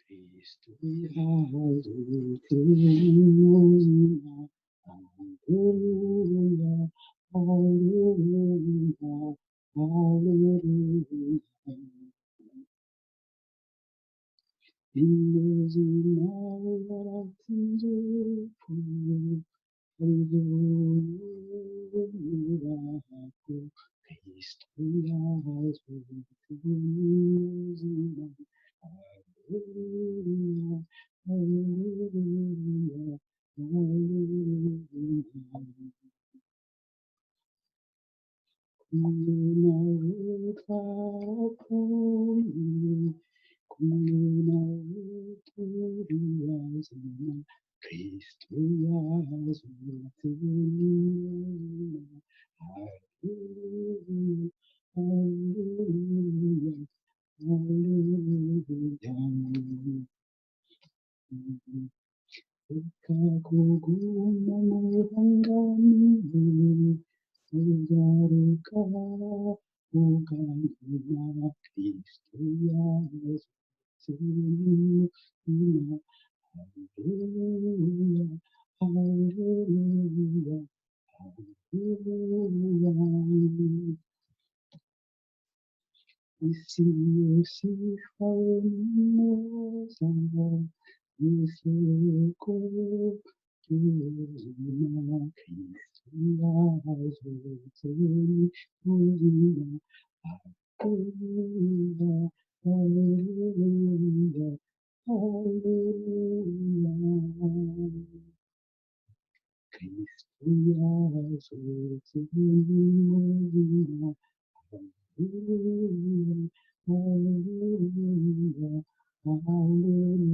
Cristo Hallelujah, Hallelujah, Hallelujah, Hallelujah. Induzina waratinze Hallelujah, Cristo Hallelujah, Hallelujah, Hallelujah, Hallelujah. Kuna utakapoyi, kuna uturiwazima, Kristo yazutuni. Hallelujah, hallelujah, hallelujah. Ukaguguma muhanganiye, ugaruka ugandira Kristo yazutse n'umutima. Hallelujah, hallelujah, hallelujah. Isi yose ihawemuza isoko ry'ubuzima, Kristo yazutse n'ubuzima. Hallelujah, hallelujah, hallelujah. Kristo yazutse n'ubuzima. Hallelujah, hallelujah, hallelujah.